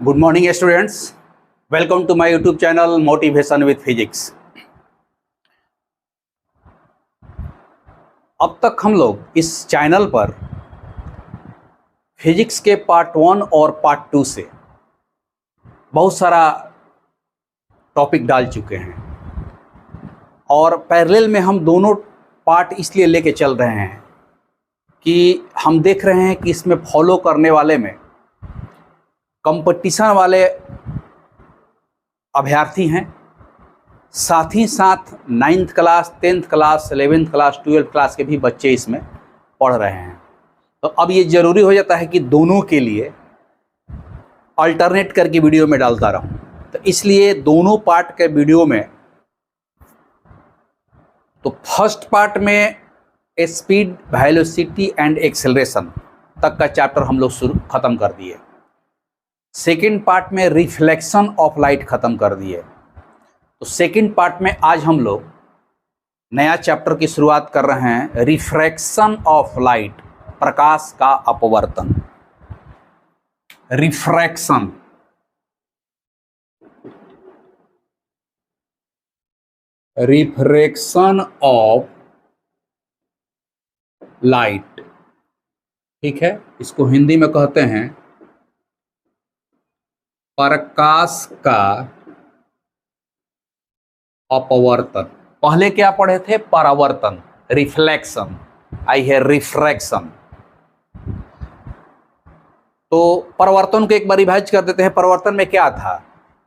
Good morning students, welcome to my YouTube channel motivation with physics. अब तक हम लोग इस चैनल पर फिजिक्स के पार्ट 1 और पार्ट 2 से बहुत सारा टॉपिक डाल चुके हैं और पैरेलल में हम दोनों पार्ट इसलिए लेके चल रहे हैं कि हम देख रहे हैं कि इसमें फॉलो करने वाले में कंपटीशन वाले अभ्यर्थी हैं, साथ ही साथ 9th class, 10th class, 11th class, 12th class के भी बच्चे इसमें पढ़ रहे हैं। तो अब ये ज़रूरी हो जाता है कि दोनों के लिए अल्टरनेट करके वीडियो में डालता रहूं। तो इसलिए दोनों पार्ट के वीडियो में, तो फर्स्ट पार्ट में स्पीड, वेलोसिटी एंड एक्सेलरेशन तक का चैप्टर हम लोग ख़त्म कर दिए। सेकेंड पार्ट में रिफ्लेक्शन ऑफ लाइट ख़त्म कर दिए। तो सेकेंड पार्ट में आज हम लोग नया चैप्टर की शुरुआत कर रहे हैं, रिफ्रैक्शन ऑफ लाइट, प्रकाश का अपवर्तन। रिफ्रैक्शन, रिफ्रैक्शन ऑफ लाइट, ठीक है, इसको हिंदी में कहते हैं प्रकाश का अपवर्तन। पहले क्या पढ़े थे? परावर्तन, रिफ्लेक्शन। आई है रिफ्रैक्शन। तो परावर्तन को एक बार रिवाइज कर देते हैं। परावर्तन में क्या था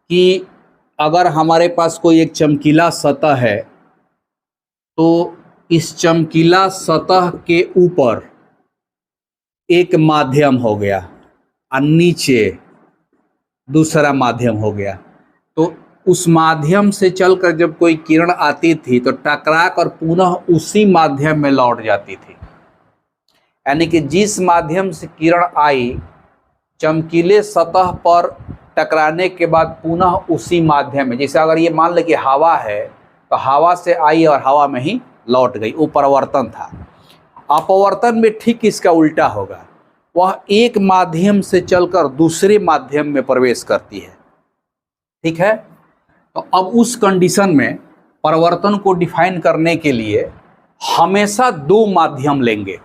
कि अगर हमारे पास कोई एक चमकीला सतह है तो इस चमकीला सतह के ऊपर एक माध्यम हो गया और नीचे दूसरा माध्यम हो गया। तो उस माध्यम से चलकर जब कोई किरण आती थी तो टकरा कर पुनः उसी माध्यम में लौट जाती थी। यानी कि जिस माध्यम से किरण आई, चमकीले सतह पर टकराने के बाद पुनः उसी माध्यम में, जैसे अगर ये मान ले कि हवा है तो हवा से आई और हवा में ही लौट गई, वो परावर्तन था। अपवर्तन में ठीक इसका उल्टा होगा, वह एक माध्यम से चलकर दूसरे माध्यम में प्रवेश करती है, ठीक है। तो अब उस कंडीशन में परावर्तन को डिफाइन करने के लिए हमेशा दो माध्यम लेंगे।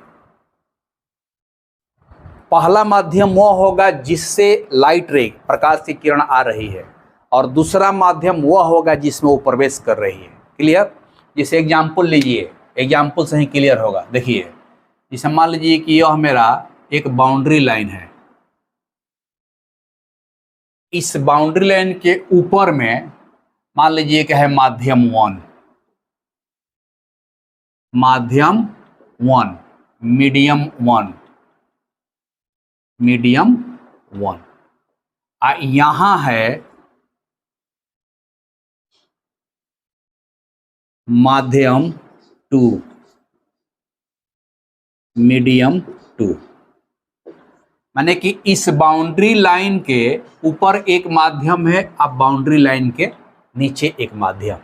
पहला माध्यम वह होगा जिससे लाइट रे, प्रकाश की किरण आ रही है, और दूसरा माध्यम वह होगा जिसमें वो प्रवेश कर रही है। क्लियर? जैसे एग्जाम्पल लीजिए, एग्जाम्पल से ही क्लियर होगा। देखिए, जैसे मान लीजिए कि यह मेरा एक बाउंड्री लाइन है। इस बाउंड्री लाइन के ऊपर में मान लीजिए कि है माध्यम 1, माध्यम 1, मीडियम 1, मीडियम 1। यहां है माध्यम 2, मीडियम 2। माने कि इस बाउंड्री लाइन के ऊपर एक माध्यम है, अब बाउंड्री लाइन के नीचे एक माध्यम।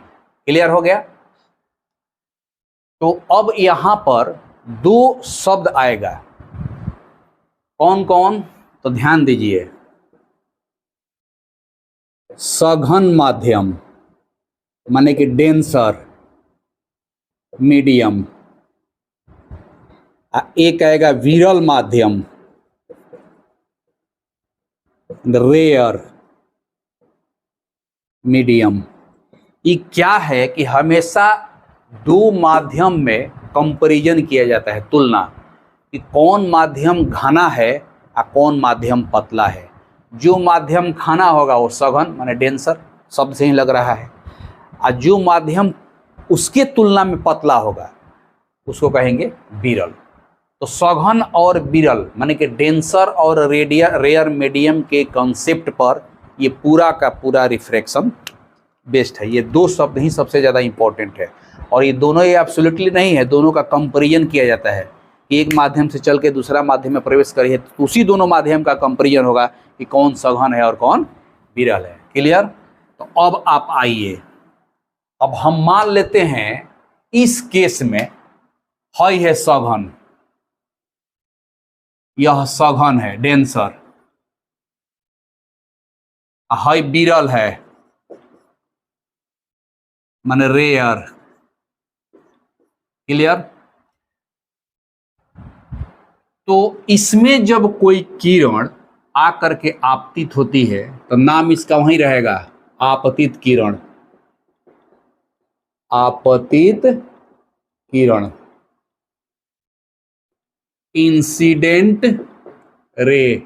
क्लियर हो गया? तो अब यहां पर दो शब्द आएगा। कौन कौन? तो ध्यान दीजिए। सघन माध्यम माने कि डेंसर, मीडियम। एक आएगा विरल माध्यम, रेयर, मीडियम। ये क्या है कि हमेशा दो माध्यम में कंपैरिजन किया जाता है, तुलना, कि कौन माध्यम घना है और कौन माध्यम पतला है। जो माध्यम घना होगा वो सघन माने डेंसर, शब्द से ही लग रहा है, और जो माध्यम उसके तुलना में पतला होगा उसको कहेंगे विरल। तो सघन और विरल माने कि डेंसर और रेयर, मीडियम के कॉन्सेप्ट पर ये पूरा का पूरा रिफ्रैक्शन बेस्ड है। ये दो शब्द ही सबसे ज़्यादा इंपॉर्टेंट है, और ये दोनों ये एब्सोल्युटली नहीं है, दोनों का कंपैरिजन किया जाता है कि एक माध्यम से चल के दूसरा माध्यम में प्रवेश करी है तो उसी दोनों माध्यम का कंपैरिजन होगा कि कौन सघन है और कौन विरल है। क्लियर? तो अब आप आइए, अब हम मान लेते हैं इस केस में है सघन, यह सघन है, डेंसर, हाई विरल है, माने रेयर। क्लियर? तो इसमें जब कोई किरण आकर के आपतित होती है तो नाम इसका वहीं रहेगा, आपतित किरण। आपतित किरण, इंसिडेंट रे।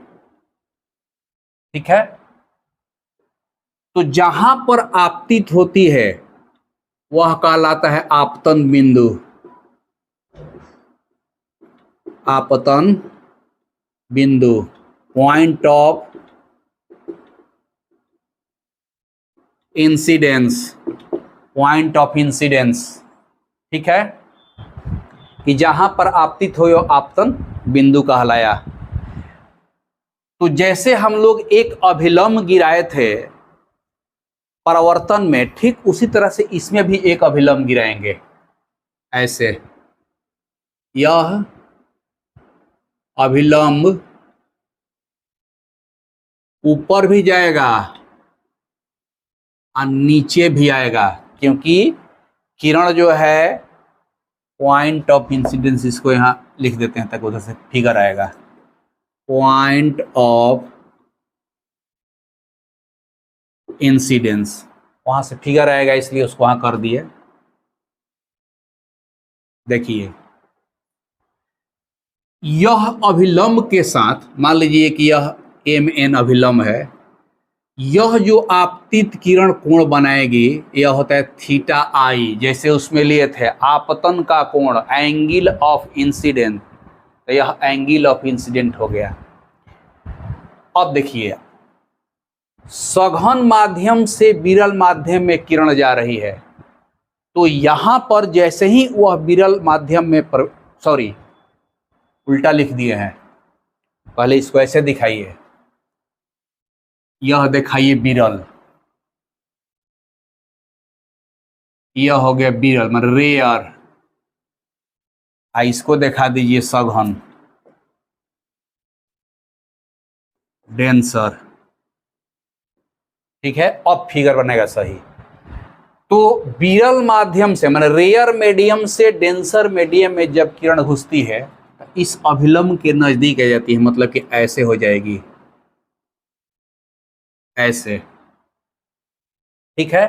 ठीक है? तो जहां पर आपतित होती है वह कहलाता है आपतन बिंदु। आपतन बिंदु, point of incidence, point of incidence. ठीक है? कि जहां पर आपतित हो आपतन बिंदु कहलाया। तो जैसे हम लोग एक अभिलंब गिराए थे परावर्तन में, ठीक उसी तरह से इसमें भी एक अभिलंब गिराएंगे। ऐसे यह अभिलंब ऊपर भी जाएगा और नीचे भी आएगा, क्योंकि किरण जो है पॉइंट ऑफ इंसिडेंस, इसको यहां लिख देते हैं ताकि उधर से फिगर आएगा। पॉइंट ऑफ इंसिडेंस, वहां से फिगर आएगा, इसलिए उसको वहां कर दिए। देखिए यह अभिलंब के साथ, मान लीजिए कि यह MN अभिलंब है, यह जो आपतित किरण कोण बनाएगी यह होता है थीटा आई। जैसे उसमें लिए थे आपतन का कोण, एंगल ऑफ इंसिडेंट, तो यह एंगल ऑफ इंसिडेंट हो गया। अब देखिए सघन माध्यम से विरल माध्यम में किरण जा रही है, तो यहां पर जैसे ही वह विरल माध्यम में सॉरी उल्टा लिख दिए हैं, पहले इसको ऐसे दिखाइए, यह दिखाइए विरल, यह हो गया विरल मतलब रेयर। इसको दिखा दीजिए सघन, डेंसर। ठीक है? अब फिगर बनेगा सही। तो विरल माध्यम से माने रेयर मीडियम से डेंसर मीडियम में जब किरण घुसती है तो इस अभिलंब के नजदीक आ जाती है, मतलब कि ऐसे हो जाएगी, ऐसे। ठीक है?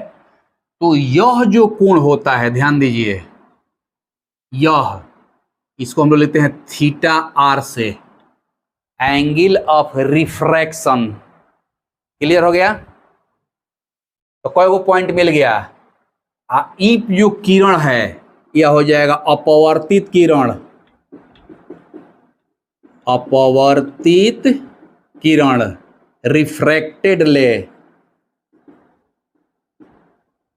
तो यह जो कोण होता है, ध्यान दीजिए, यह इसको हम लोग लेते हैं थीटा आर से, एंगल ऑफ रिफ्रैक्शन। क्लियर हो गया? तो कोई वो पॉइंट मिल गया। ई जो किरण है यह हो जाएगा अपवर्तित किरण, अपवर्तित किरण, रिफ्रैक्टेड ले,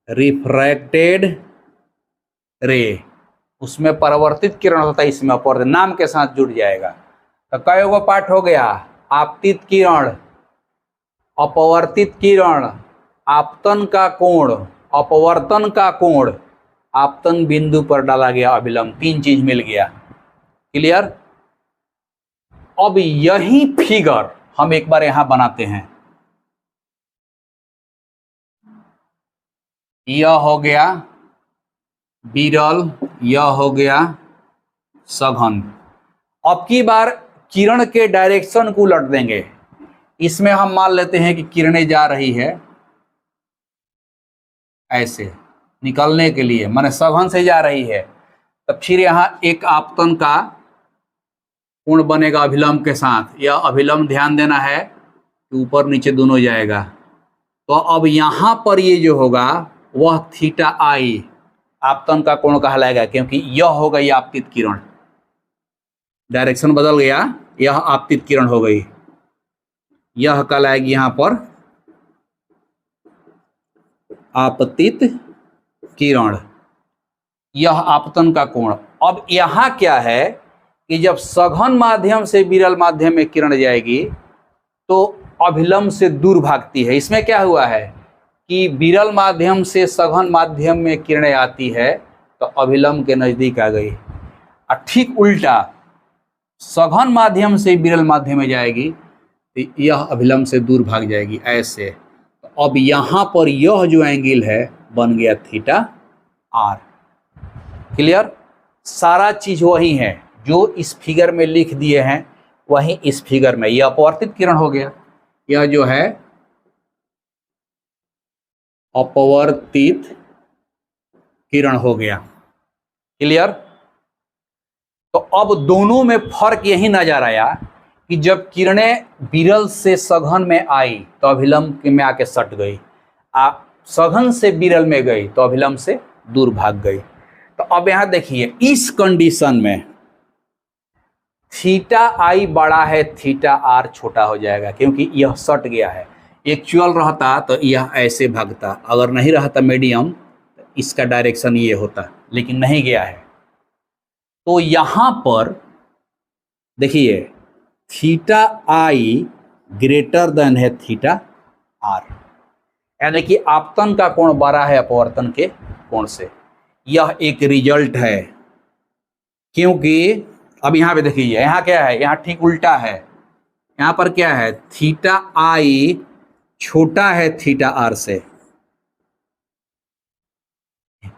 रिफ्रैक्टेड रे। उसमें परावर्तित किरण होता है, इसमें अपवर्तित, नाम के साथ जुड़ जाएगा। तो कई गो पार्ट हो गया, आपतित किरण, अपवर्तित किरण, आपतन का कोण, अपवर्तन का कोण, आपतन बिंदु पर डाला गया अभिलंब, तीन चीज मिल गया। क्लियर? अब यही फिगर हम एक बार यहां बनाते हैं। यह हो गया विरल, यह हो गया सघन। अब की बार किरण के डायरेक्शन को उलट देंगे। इसमें हम मान लेते हैं कि किरणें जा रही है ऐसे निकलने के लिए, माने सघन से जा रही है, तब फिर यहां एक आपतन का कोण बनेगा अभिलंब के साथ। यह अभिलंब ध्यान देना है कि ऊपर नीचे दोनों जाएगा। तो अब यहां पर ये जो होगा वह थीटा आई आपतन का कोण कहलाएगा, क्योंकि यह हो गई आपतित किरण, डायरेक्शन बदल गया, यह आपतित किरण हो गई, यह कहलाएगी यहां पर आपतित किरण, यह आपतन का कोण। अब यहां क्या है कि जब सघन माध्यम से विरल माध्यम में किरण जाएगी तो अभिलंब से दूर भागती है। इसमें क्या हुआ है कि विरल माध्यम से सघन माध्यम में किरणें आती है तो अभिलंब के नजदीक आ गई, और ठीक उल्टा सघन माध्यम से विरल माध्यम में जाएगी तो यह अभिलंब से दूर भाग जाएगी, ऐसे। अब यहां पर यह जो एंगल है बन गया थीटा आर। क्लियर? सारा चीज वही है जो इस फिगर में लिख दिए हैं, वही इस फिगर में। यह अपवर्तित किरण हो गया, यह जो है अपवर्तित किरण हो गया। क्लियर? तो अब दोनों में फर्क यही नजर आया कि जब किरणें विरल से सघन में आई तो अभिलंब में आके सट गई, सघन से विरल में गई तो अभिलंब से दूर भाग गई। तो अब यहां देखिए, इस कंडीशन में थीटा आई बड़ा है, थीटा आर छोटा हो जाएगा, क्योंकि यह सट गया है। एक्चुअल रहता तो यह ऐसे भागता, अगर नहीं रहता मीडियम तो इसका डायरेक्शन ये होता, लेकिन नहीं गया है। तो यहां पर देखिए, थीटा आई ग्रेटर देन है थीटा आर, यानी कि आपतन का कोण बड़ा है अपवर्तन के कोण से। यह एक रिजल्ट है, क्योंकि अब यहां पे देखिए, यहां क्या है, यहां ठीक उल्टा है। यहां पर क्या है, थीटा आई छोटा है थीटा आर से।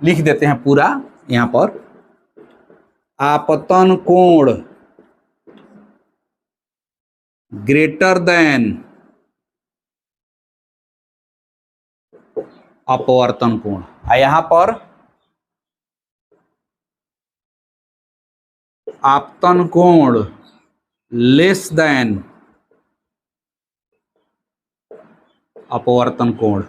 लिख देते हैं पूरा यहां पर, आपतन कोण ग्रेटर देन अपवर्तन कोण। यहां पर आपतन कोण लेस देन अपवर्तन कोण।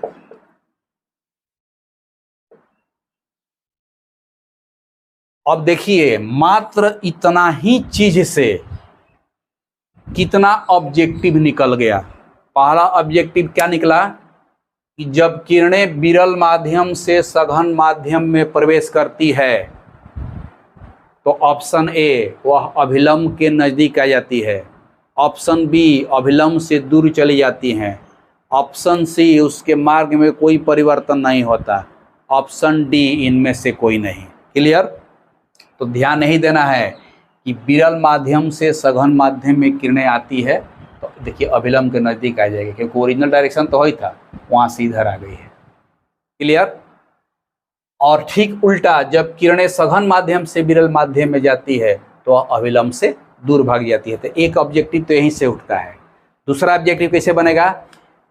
अब देखिए, मात्र इतना ही चीज से कितना ऑब्जेक्टिव निकल गया। पहला ऑब्जेक्टिव क्या निकला कि जब किरणें विरल माध्यम से सघन माध्यम में प्रवेश करती है तो ऑप्शन ए वह अभिलंब के नजदीक आ जाती है, ऑप्शन बी अभिलंब से दूर चली जाती हैं, ऑप्शन सी उसके मार्ग में कोई परिवर्तन नहीं होता, ऑप्शन डी इनमें से कोई नहीं। क्लियर? तो ध्यान नहीं देना है कि विरल माध्यम से सघन माध्यम में किरणें आती है तो देखिए अभिलंब के नज़दीक आ जाएगी, क्योंकि ओरिजिनल डायरेक्शन तो वही था, वहाँ से इधर आ गई है। क्लियर? और ठीक उल्टा, जब किरणें सघन माध्यम से विरल माध्यम में जाती है तो अभिलंब से दूर भाग जाती है। तो एक ऑब्जेक्टिव तो यहीं से उठता है। दूसरा ऑब्जेक्टिव कैसे बनेगा?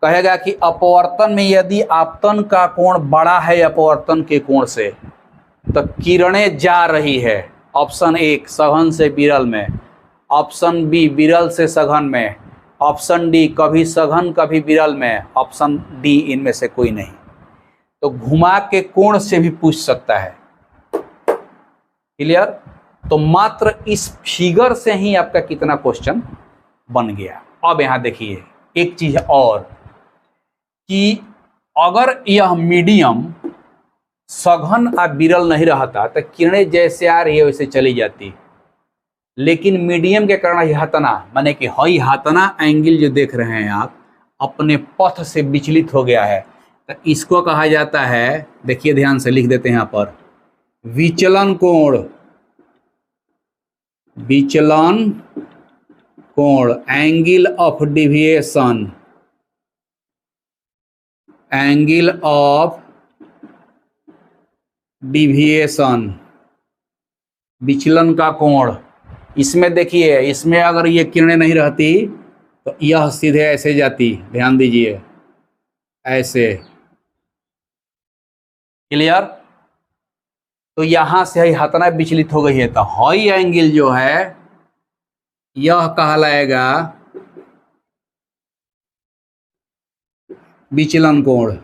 कहेगा कि अपवर्तन में यदि आपतन का कोण बड़ा है अपवर्तन के कोण से तो किरणें जा रही है, ऑप्शन एक सघन से विरल में, ऑप्शन बी विरल से सघन में, ऑप्शन डी कभी सघन कभी विरल में, ऑप्शन डी इनमें से कोई नहीं। तो घुमा के कोण से भी पूछ सकता है। क्लियर? तो मात्र इस फिगर से ही आपका कितना क्वेश्चन बन गया। अब यहां देखिए एक चीज और, कि अगर यह मीडियम सघन और विरल नहीं रहता तो किरणें जैसे आ रही है वैसे चली जाती, लेकिन मीडियम के कारण हतना, माने कि हई हतना एंगल जो देख रहे हैं आप अपने पथ से विचलित हो गया है, तो इसको कहा जाता है, देखिए ध्यान से लिख देते हैं यहाँ पर, विचलन कोण। विचलन कोण, angle of deviation, angle of deviation, विचलन का कोण। इसमें देखिए, इसमें अगर ये किरणें नहीं रहती तो यह सीधे ऐसे जाती, ध्यान दीजिए ऐसे। क्लियर? तो यहां से ही हतना विचलित हो गई है, तो हाई एंगल जो है यह कहलाएगा विचलन कोण।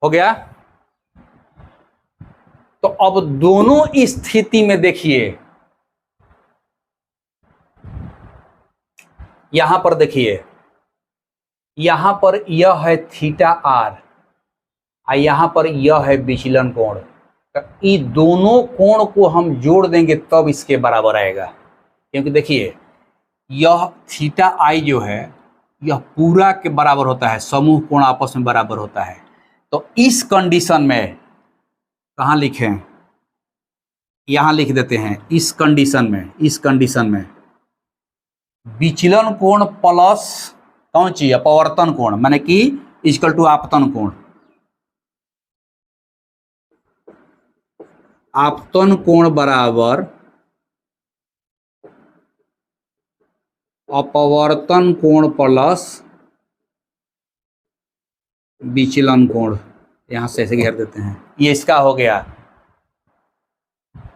हो गया? तो अब दोनों स्थिति में देखिए, यहां पर देखिए, यहां पर यह है थीटा आर और यहां पर यह है विचलन कोण। तो ये दोनों कोण को हम जोड़ देंगे तब इसके बराबर आएगा, क्योंकि देखिए यह थीटा आई जो है यह पूरा के बराबर होता है, समूह कोण आपस में बराबर होता है। तो इस कंडीशन में कहाँ लिखें, यहां लिख देते हैं, इस कंडीशन में विचलन कोण प्लस कौन चीज? अपवर्तन कोण, माने कि इक्वल टू आपतन कोण। आपतन कोण बराबर अपवर्तन कोण प्लस विचलन कोण। यहां से ऐसे घेर देते हैं। ये इसका हो गया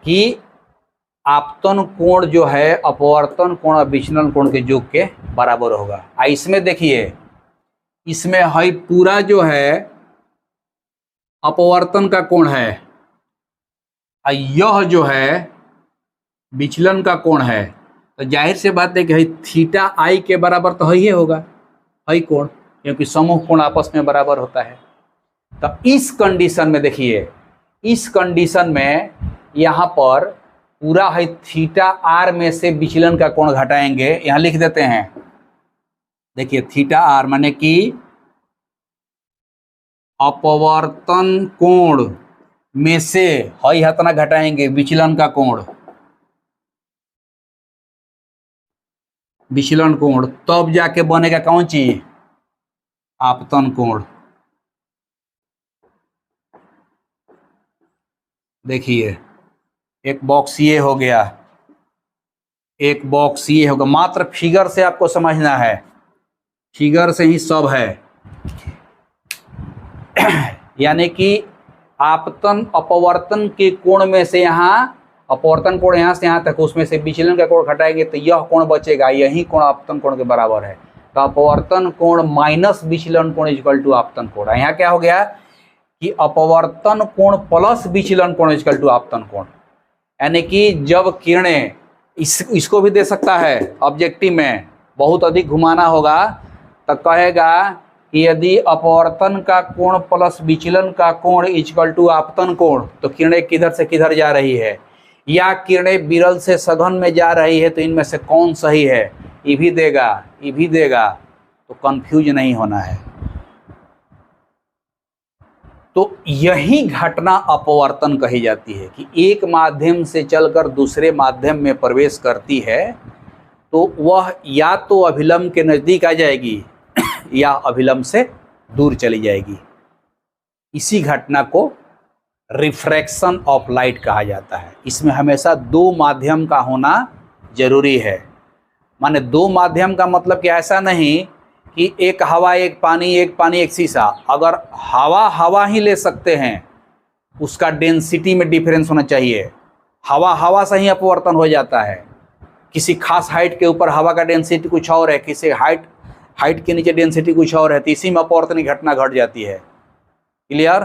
कि आपतन कोण जो है अपवर्तन कोण और विचलन कोण के योग के बराबर होगा। इसमें देखिए, इसमें है पूरा जो है अपवर्तन का कोण है, यह जो है विचलन का कोण है। तो जाहिर से बात है कि थीटा आई के बराबर तो ही होगा, है कोण, क्योंकि समूह कोण आपस में बराबर होता है। तो इस कंडीशन में देखिए, इस कंडीशन में यहाँ पर पूरा है थीटा आर में से विचलन का कोण घटाएंगे। यहाँ लिख देते हैं, देखिए थीटा आर माने कि अपवर्तन कोण में से हई हतना घटाएंगे विचलन का कोण, विचलन कोण, तब जाके बनेगा कौन चीज? आपतन कोण। देखिए एक बॉक्स ये हो गया, एक बॉक्स ये होगा। मात्र फिगर से आपको समझना है, फिगर से ही सब है। यानी कि आपतन अपवर्तन के कोण में से यहाँ अपवर्तन कोण यहाँ से यहाँ तक, उसमें से विचलन का कोण घटाएंगे तो यह कोण बचेगा, यही कोण आपतन कोण के बराबर है। तो अपवर्तन कोण माइनस विचलन कोण इक्वल टू आपतन कोण। यहाँ क्या हो गया कि अपवर्तन कोण प्लस विचलन कोण इक्वल टू आपतन कोण। यानी कि जब किरणें इसको भी दे सकता है ऑब्जेक्टिव में, बहुत अधिक घुमाना होगा तो कहेगा कि यदि अपवर्तन का कोण प्लस विचलन का कोण इक्वल टू आपतन कोण, तो किरणें किधर से किधर जा रही है, या किरणें विरल से सघन में जा रही है, तो इनमें से कौन सही है, ये भी देगा, ये भी देगा। तो कंफ्यूज नहीं होना है। तो यही घटना अपवर्तन कही जाती है कि एक माध्यम से चलकर दूसरे माध्यम में प्रवेश करती है तो वह या तो अभिलंब के नजदीक आ जाएगी या अभिलंब से दूर चली जाएगी। इसी घटना को रिफ्रैक्शन ऑफ लाइट कहा जाता है। इसमें हमेशा दो माध्यम का होना जरूरी है। माने दो माध्यम का मतलब कि ऐसा नहीं कि एक हवा एक पानी, एक पानी एक शीशा। अगर हवा हवा ही ले सकते हैं, उसका डेंसिटी में डिफरेंस होना चाहिए। हवा हवा से ही अपवर्तन हो जाता है। किसी खास हाइट के ऊपर हवा का डेंसिटी कुछ और है, किसी हाइट के नीचे डेंसिटी कुछ और है, तो इसी में अपवर्तन की घटना घट जाती है। क्लियर?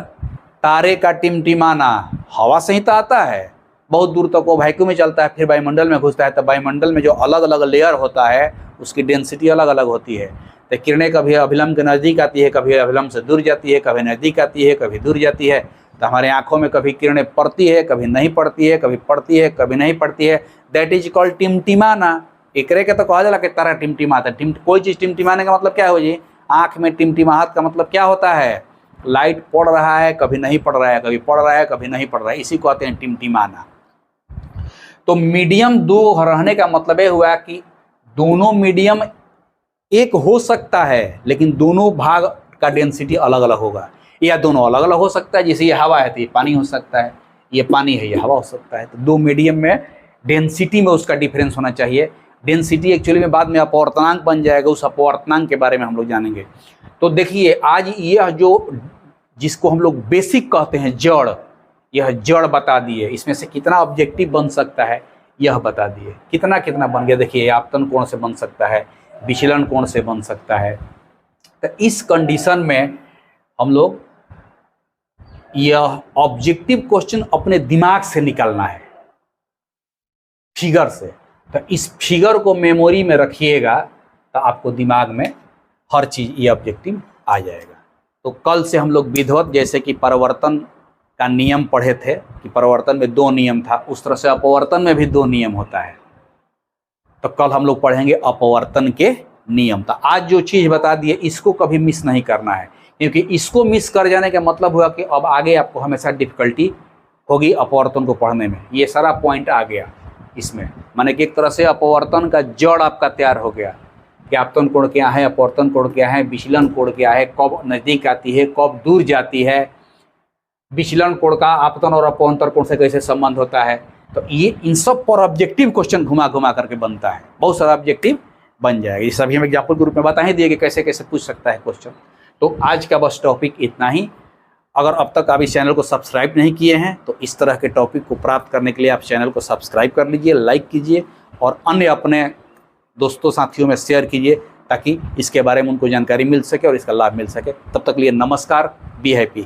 तारे का टिमटिमाना हवा से ही तो आता है, बहुत दूर तक वो वैक्यूम में चलता है, फिर वायुमंडल में घुसता है। तो वायुमंडल में जो अलग अलग लेयर होता है उसकी डेंसिटी अलग अलग होती है। तो किरणें कभी अभिलंब के नज़दीक आती है, कभी अभिलंब से दूर जाती है, कभी नज़दीक आती है, कभी दूर जाती है। तो हमारे आँखों में कभी किरणें पड़ती है, कभी नहीं पड़ती है, कभी पड़ती है, कभी नहीं पड़ती है। दैट इज कॉल्ड टिमटिमाना। एकरे के तो कहा जाला कि तारा टिमटिमाता। कोई चीज़ टिमटिमाने का मतलब क्या हो जी? आँख में टिमटिमाहट का मतलब क्या होता है? लाइट पड़ रहा है, कभी नहीं पड़ रहा है, कभी पड़ रहा है, कभी नहीं पड़ रहा है, इसी को कहते हैं टिमटिमाना। तो मीडियम दो रहने का मतलब ये हुआ कि दोनों मीडियम एक हो सकता है, लेकिन दोनों भाग का डेंसिटी अलग अलग होगा, या दोनों अलग अलग हो सकता है। जैसे ये हवा है तो ये पानी हो सकता है, ये पानी है ये हवा हो सकता है। तो दो मीडियम में डेंसिटी में उसका डिफरेंस होना चाहिए। डेंसिटी एक्चुअली में बाद में अपवर्तनांक बन जाएगा, उस अपवर्तनांक के बारे में हम लोग जानेंगे। तो देखिए आज यह जो जिसको हम लोग बेसिक कहते हैं जड़, यह जड़ बता दिए। इसमें से कितना ऑब्जेक्टिव बन सकता है यह बता दिए। कितना कितना बन गया देखिए, आपतन कोण से बन सकता है, विचलन कोण से बन सकता है। तो इस कंडीशन में हम लोग यह ऑब्जेक्टिव क्वेश्चन अपने दिमाग से निकालना है, फिगर से। तो इस फिगर को मेमोरी में रखिएगा तो आपको दिमाग में हर चीज़ ये ऑब्जेक्टिव आ जाएगा। तो कल से हम लोग विधिवत, जैसे कि परिवर्तन का नियम पढ़े थे कि परिवर्तन में दो नियम था, उस तरह से अपवर्तन में भी दो नियम होता है। तो कल हम लोग पढ़ेंगे अपवर्तन के नियम। तो आज जो चीज़ बता दिए इसको कभी मिस नहीं करना है, क्योंकि इसको मिस कर जाने का मतलब हुआ कि अब आगे आपको हमेशा डिफिकल्टी होगी अपवर्तन को पढ़ने में। ये सारा पॉइंट आ गया इसमें, माने कि एक तरह से अपवर्तन का जड़ आपका तैयार हो गया। कि आपतन कोण क्या है, अपवर्तन कोण क्या है, विचलन कोण क्या है, कब नज़दीक आती है, कब दूर जाती है, विचलन कोण का आपतन और अपवर्तन कोण से कैसे संबंध होता है। तो ये इन सब पर ऑब्जेक्टिव क्वेश्चन घुमा घुमा करके बनता है, बहुत सारा ऑब्जेक्टिव बन जाएगा। ये सभी हम एग्जाम्पल के रूप में बता ही दिए कि कैसे कैसे पूछ सकता है क्वेश्चन। तो आज का बस टॉपिक इतना ही। अगर अब तक आप इस चैनल को सब्सक्राइब नहीं किए हैं तो इस तरह के टॉपिक को प्राप्त करने के लिए आप चैनल को सब्सक्राइब कर लीजिए, लाइक कीजिए और अन्य अपने दोस्तों साथियों में शेयर कीजिए ताकि इसके बारे में उनको जानकारी मिल सके और इसका लाभ मिल सके। तब तक लिए नमस्कार, बी हैप्पी।